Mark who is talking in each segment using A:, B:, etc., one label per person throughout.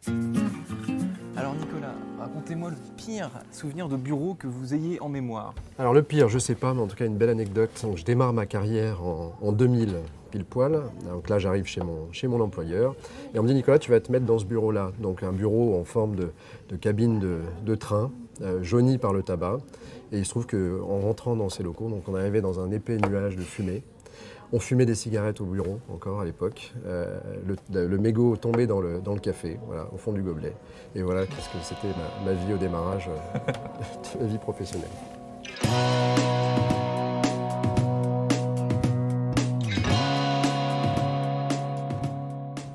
A: Alors Nicolas, racontez-moi le pire souvenir de bureau que vous ayez en mémoire.
B: Alors le pire, je sais pas, mais en tout cas une belle anecdote. Donc, je démarre ma carrière en 2000, pile poil. Donc là, j'arrive chez mon employeur. Et on me dit, Nicolas, tu vas te mettre dans ce bureau-là. Donc un bureau en forme de cabine de train, jauni par le tabac. Et il se trouve qu'en rentrant dans ces locaux, donc on arrivait dans un épais nuage de fumée. On fumait des cigarettes au bureau, encore à l'époque. Le mégot tombait dans le café, voilà, au fond du gobelet. Et voilà qu'est-ce que c'était ma vie au démarrage de ma vie professionnelle.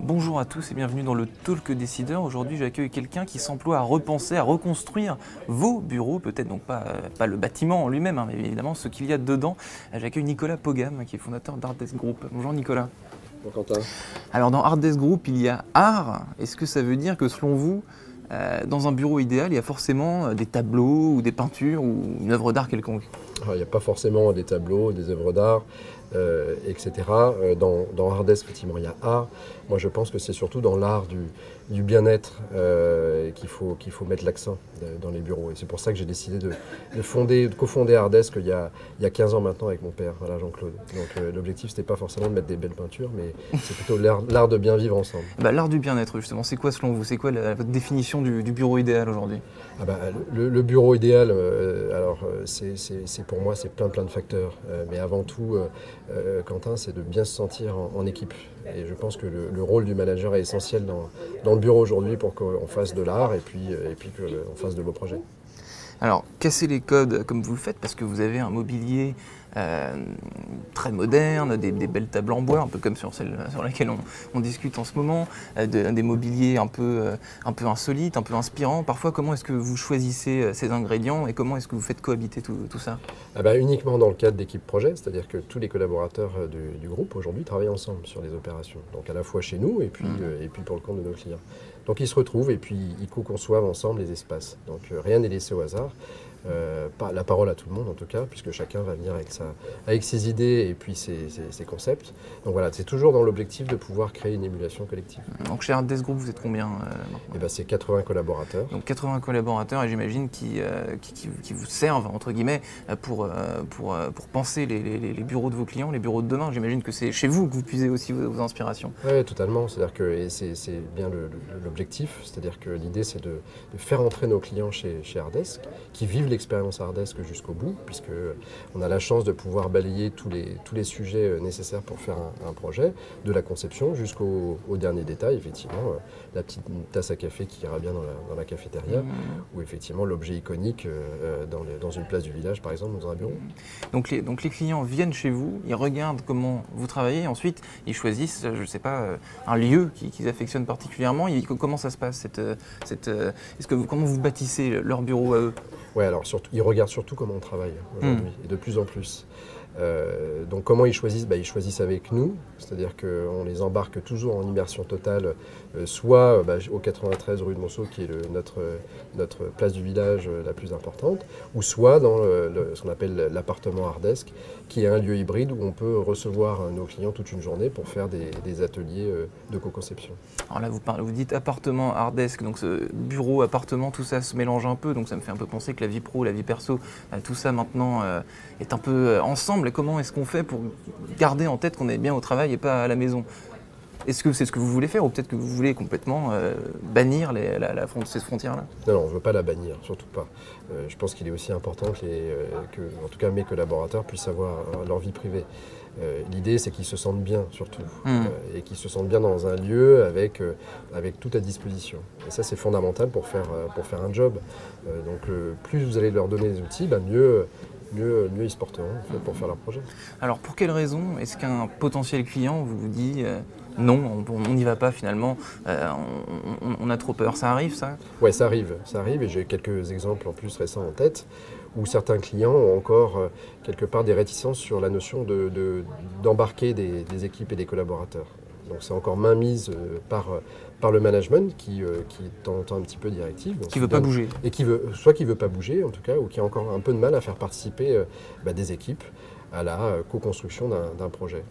A: Bonjour à tous et bienvenue dans le Talk Décideur. Aujourd'hui, j'accueille quelqu'un qui s'emploie à repenser, à reconstruire vos bureaux, peut-être donc pas le bâtiment en lui-même, hein, mais évidemment ce qu'il y a dedans. J'accueille Nicolas Pogam, qui est fondateur d'Artdesk Group. Bonjour Nicolas.
B: Bonjour Quentin.
A: Alors dans Artdesk Group, il y a art. Est-ce que ça veut dire que selon vous, dans un bureau idéal, il y a forcément des tableaux ou des peintures ou une œuvre d'art quelconque?
B: Alors, il n'y a pas forcément des tableaux, des œuvres d'art, etc. Dans Artdesk, effectivement, il y a art. Moi, je pense que c'est surtout dans l'art du bien-être qu'il faut mettre l'accent dans les bureaux. Et c'est pour ça que j'ai décidé de cofonder Artdesk il y a 15 ans maintenant avec mon père, voilà, Jean-Claude. Donc l'objectif, c'était pas forcément de mettre des belles peintures, mais c'est plutôt l'art de bien vivre ensemble.
A: L'art du bien-être, justement, c'est quoi selon vous? C'est quoi votre définition du bureau idéal aujourd'hui?
B: Le bureau idéal, c'est pour moi, c'est plein de facteurs. Mais avant tout, Quentin, c'est de bien se sentir en équipe. Et je pense que le rôle du manager est essentiel dans le bureau aujourd'hui pour qu'on fasse de l'art et puis qu'on fasse de beaux projets.
A: Alors, cassez les codes comme vous le faites, parce que vous avez un mobilier très moderne, des belles tables en bois, un peu comme sur celle sur laquelle on discute en ce moment, des mobiliers un peu insolites, un peu inspirants. Parfois, comment est-ce que vous choisissez ces ingrédients et comment est-ce que vous faites cohabiter tout ça?
B: Uniquement dans le cadre d'équipe projet, c'est-à-dire que tous les collaborateurs du groupe aujourd'hui travaillent ensemble sur les opérations. Donc à la fois chez nous et puis pour le compte de nos clients. Donc ils se retrouvent et puis ils co-conçoivent ensemble les espaces. Donc rien n'est laissé au hasard. La parole à tout le monde en tout cas, puisque chacun va venir avec ses idées et puis ses concepts. Donc voilà, c'est toujours dans l'objectif de pouvoir créer une émulation collective.
A: Donc chez Artdesk Group, vous êtes combien maintenant?
B: C'est 80 collaborateurs.
A: Donc 80 collaborateurs et j'imagine qui vous servent, entre guillemets, pour penser les bureaux de vos clients, les bureaux de demain. J'imagine que c'est chez vous que vous puisez aussi vos inspirations.
B: Oui, totalement. C'est-à-dire que c'est bien l'objectif. C'est-à-dire que l'idée, c'est de faire entrer nos clients chez Artdesk, qui vivent l'expérience Artdesk jusqu'au bout, puisqu'on a la chance de pouvoir balayer tous les sujets nécessaires pour faire un projet, de la conception jusqu'au dernier détail, effectivement, la petite tasse à café qui ira bien dans la cafétéria, ou effectivement l'objet iconique dans une place du village, par exemple, dans un bureau.
A: Donc les clients viennent chez vous, ils regardent comment vous travaillez, et ensuite ils choisissent, je ne sais pas, un lieu qu'ils affectionnent particulièrement. Comment ça se passe comment vous bâtissez leur bureau à eux?
B: Ouais, alors ils regardent surtout comment on travaille aujourd'hui, et de plus en plus. Donc comment ils choisissent? Ils choisissent avec nous, c'est-à-dire qu'on les embarque toujours en immersion totale, soit au 93 rue de Monceau, qui est notre place du village la plus importante, ou soit dans ce qu'on appelle l'appartement Artdesk, qui est un lieu hybride où on peut recevoir nos clients toute une journée pour faire des ateliers de co-conception.
A: Alors là, vous dites appartement Artdesk, donc ce bureau, appartement, tout ça se mélange un peu, donc ça me fait un peu penser que la vie pro, la vie perso, tout ça maintenant est un peu ensemble. Et comment est-ce qu'on fait pour garder en tête qu'on est bien au travail et pas à la maison? Est-ce que c'est ce que vous voulez faire ou peut-être que vous voulez complètement bannir cette frontière-là?
B: Non, on ne veut pas la bannir, surtout pas. Je pense qu'il est aussi important que, en tout cas, mes collaborateurs puissent avoir leur vie privée. L'idée, c'est qu'ils se sentent bien, surtout, et qu'ils se sentent bien dans un lieu avec tout à disposition. Et ça, c'est fondamental pour faire un job. Donc, plus vous allez leur donner des outils, mieux ils se porteront pour faire leur projet.
A: Alors, pour quelle raison est-ce qu'un potentiel client vous dit non, on n'y va pas finalement, on a trop peur? Ça arrive, ça?
B: Oui, ça arrive, et j'ai quelques exemples en plus récents en tête, où certains clients ont encore quelque part des réticences sur la notion d'embarquer des équipes et des collaborateurs. Donc c'est encore mainmise par le management qui est de temps en temps un petit peu directif.
A: Qui ne veut pas bouger.
B: Et qui ne veut pas bouger en tout cas, ou qui a encore un peu de mal à faire participer des équipes à la co-construction d'un projet.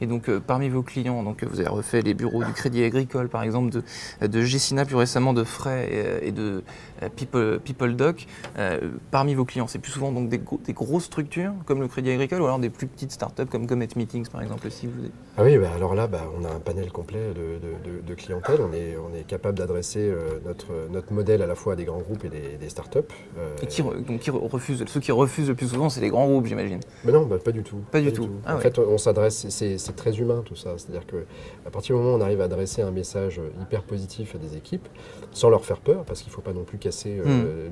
A: Et donc parmi vos clients, donc, vous avez refait les bureaux du Crédit Agricole par exemple, de Gecina, plus récemment de Fray et de PeopleDoc. Parmi vos clients, c'est plus souvent donc des grosses structures comme le Crédit Agricole ou alors des plus petites startups comme Comet Meetings par exemple aussi
B: Ah oui, alors là, on a un panel complet de clientèle. On est capable d'adresser notre modèle à la fois à des grands groupes et des startups.
A: Et ceux qui refusent le plus souvent, c'est les grands groupes, j'imagine.
B: Mais non, pas du tout.
A: Pas du tout. Ah
B: en
A: ouais.
B: fait, on s'adresse, c'est très humain tout ça. C'est-à-dire qu'à partir du moment où on arrive à adresser un message hyper positif à des équipes, sans leur faire peur, parce qu'il ne faut pas non plus casser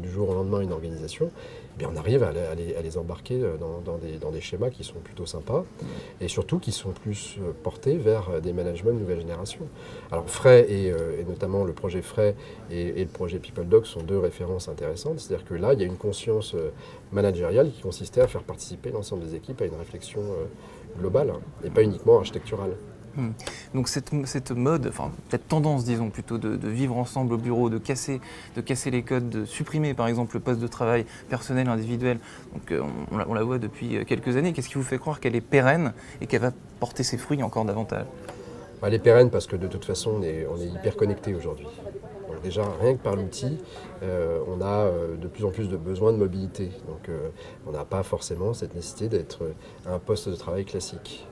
B: du jour au lendemain une organisation, eh bien on arrive à les embarquer dans des schémas qui sont plutôt sympas et surtout qui sont plus portés vers des managements de nouvelle génération. Alors Fray et notamment le projet Fray et le projet PeopleDoc sont deux références intéressantes. C'est-à-dire que là, il y a une conscience managériale qui consistait à faire participer l'ensemble des équipes à une réflexion globale et pas uniquement architecturale.
A: Donc cette mode, enfin cette tendance disons plutôt de vivre ensemble au bureau, de casser les codes, de supprimer par exemple le poste de travail personnel, individuel, donc on la voit depuis quelques années. Qu'est-ce qui vous fait croire qu'elle est pérenne et qu'elle va porter ses fruits encore davantage?
B: Elle est pérenne parce que de toute façon on est hyper connecté aujourd'hui. Donc déjà, rien que par l'outil, on a de plus en plus de besoins de mobilité. Donc on n'a pas forcément cette nécessité d'être à un poste de travail classique.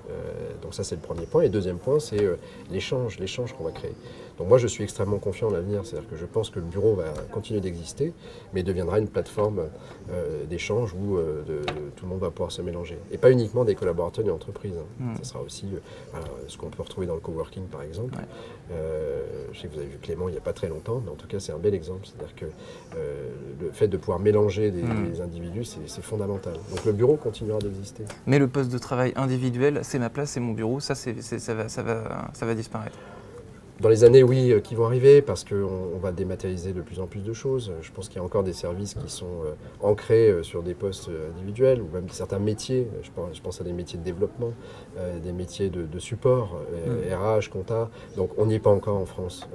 B: Donc ça c'est le premier point. Et le deuxième point, c'est l'échange qu'on va créer. Donc moi je suis extrêmement confiant en l'avenir, c'est-à-dire que je pense que le bureau va continuer d'exister, mais deviendra une plateforme d'échange où tout le monde va pouvoir se mélanger. Et pas uniquement des collaborateurs d'une entreprise. Ça sera aussi ce qu'on peut retrouver dans le coworking par exemple. Ouais. Je sais que vous avez vu Clément il n'y a pas très longtemps, mais en tout cas c'est un bel exemple. C'est-à-dire que le fait de pouvoir mélanger des individus, c'est fondamental. Donc le bureau continuera d'exister.
A: Mais le poste de travail individuel, c'est ma place, c'est mon bureau, ça va disparaître.
B: Dans les années, oui, qui vont arriver, parce qu'on va dématérialiser de plus en plus de choses. Je pense qu'il y a encore des services qui sont ancrés sur des postes individuels, ou même certains métiers. Je pense à des métiers de développement, des métiers de support, RH, compta. Donc on n'y est pas encore en France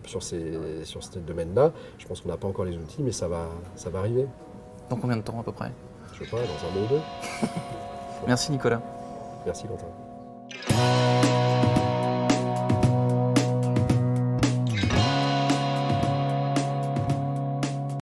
B: sur ce domaine-là. Je pense qu'on n'a pas encore les outils, mais ça va arriver.
A: Dans combien de temps à peu près?
B: Je sais pas, dans un mois ou deux.
A: Merci Nicolas.
B: Merci Quentin.